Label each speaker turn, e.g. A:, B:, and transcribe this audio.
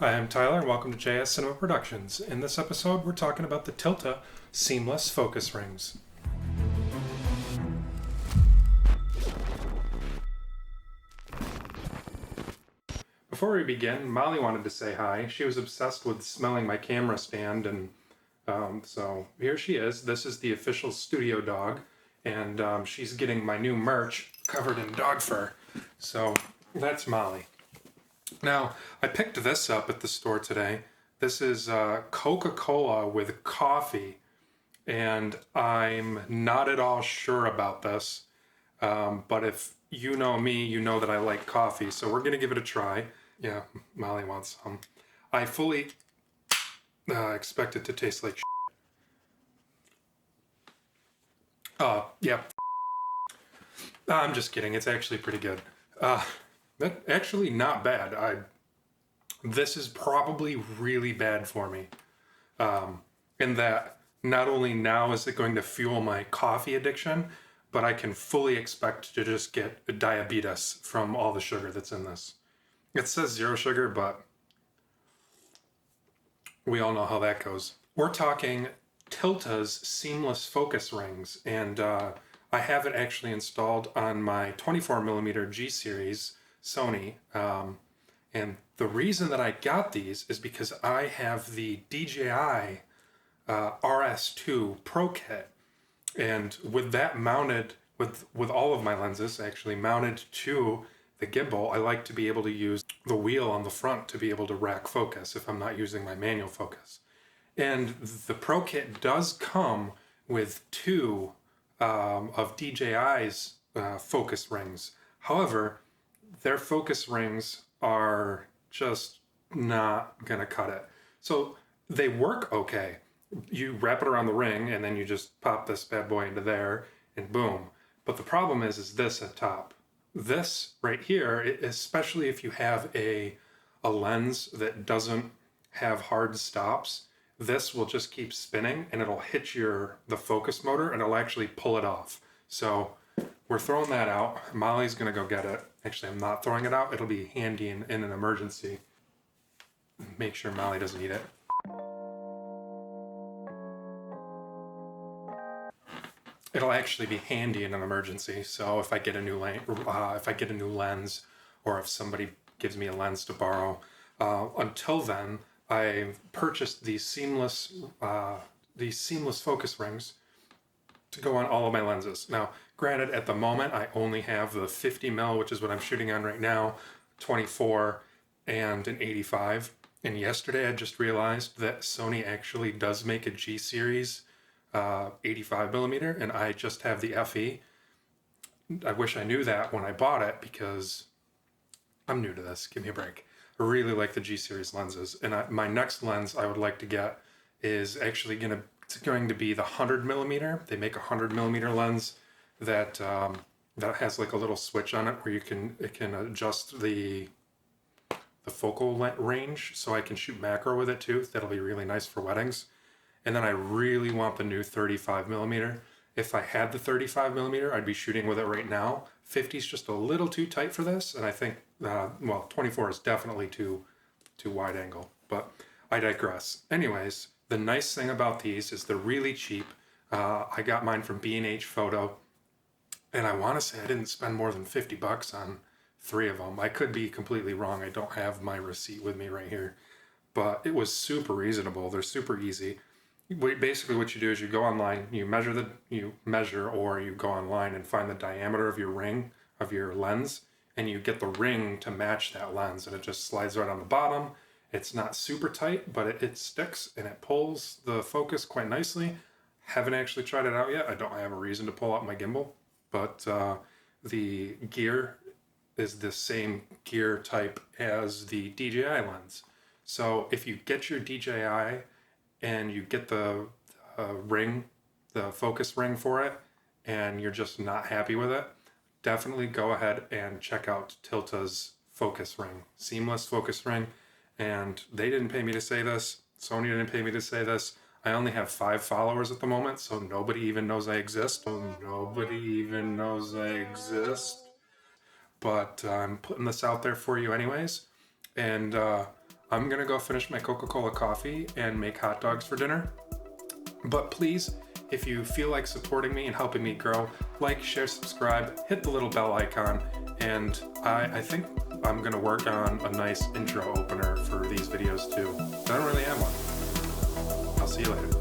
A: Hi, I'm Tyler, and welcome to JS Cinema Productions. In this episode, we're talking about the Tilta seamless focus rings. Before we begin, Molly wanted to say hi. She was obsessed with smelling my camera stand, and so here she is. This is the official studio dog, and she's getting my new merch covered in dog fur. So that's Molly. Now, I picked this up at the store today. This is Coca-Cola with coffee, and I'm not at all sure about this. But if you know me, you know that I like coffee, so we're going to give it a try. Yeah, Molly wants some. I fully expect it to taste like yeah. I'm just kidding. It's actually pretty good. Actually not bad. This is probably really bad for me. In that not only now is it going to fuel my coffee addiction, but I can fully expect to just get diabetes from all the sugar that's in this. It says zero sugar, but we all know how that goes. We're talking Tilta's seamless focus rings, and I have it actually installed on my 24mm G series Sony. And the reason that I got these is because I have the DJI RS Pro kit, and with that mounted, with all of my lenses actually mounted to the gimbal, I like to be able to use the wheel on the front to be able to rack focus if I'm not using my manual focus. And the Pro kit does come with two of DJI's focus rings. However, their focus rings are just not gonna cut it. So they work okay. You wrap it around the ring and then you just pop this bad boy into there and boom. But the problem is this at top. This right here, especially if you have a lens that doesn't have hard stops, this will just keep spinning and it'll hit the focus motor and it'll actually pull it off. So we're throwing that out. Molly's gonna go get it. Actually, I'm not throwing it out. It'll be handy in an emergency. Make sure Molly doesn't eat it. It'll actually be handy in an emergency. So if I get a new lens, or if somebody gives me a lens to borrow, until then, I've purchased these seamless focus rings to go on all of my lenses. Now, granted, at the moment, I only have the 50mm, which is what I'm shooting on right now, 24, and an 85. And yesterday, I just realized that Sony actually does make a G series 85mm, and I just have the FE. I wish I knew that when I bought it because I'm new to this. Give me a break. I really like the G series lenses, and my next lens I would like to get is actually going to be the 100mm. They make a 100mm lens that has like a little switch on it where it can adjust the focal range, so I can shoot macro with it too. That'll be really nice for weddings. And then I really want the new 35mm. If I had the 35mm, I'd be shooting with it right now. 50 is just a little too tight for this, and I think 24 is definitely too wide angle. But I digress. Anyways, the nice thing about these is they're really cheap. I got mine from B&H Photo, and I want to say I didn't spend more than $50 on 3 of them. I could be completely wrong. I don't have my receipt with me right here, but it was super reasonable. They're super easy. Basically, what you do is you go online, you measure, or you go online and find the diameter of your ring, of your lens, and you get the ring to match that lens, and it just slides right on the bottom. It's not super tight, but it sticks and it pulls the focus quite nicely. Haven't actually tried it out yet. I don't have a reason to pull out my gimbal, but the gear is the same gear type as the DJI lens. So if you get your DJI and you get the ring, the focus ring for it, and you're just not happy with it, definitely go ahead and check out Tilta's focus ring, seamless focus ring. And they didn't pay me to say this. Sony didn't pay me to say this. I only have 5 followers at the moment, so nobody even knows I exist. But I'm putting this out there for you anyways. And I'm gonna go finish my Coca-Cola coffee and make hot dogs for dinner. But please, if you feel like supporting me and helping me grow, like, share, subscribe, hit the little bell icon, and I think I'm gonna work on a nice intro opener for these videos too. I don't really have one. I'll see you later.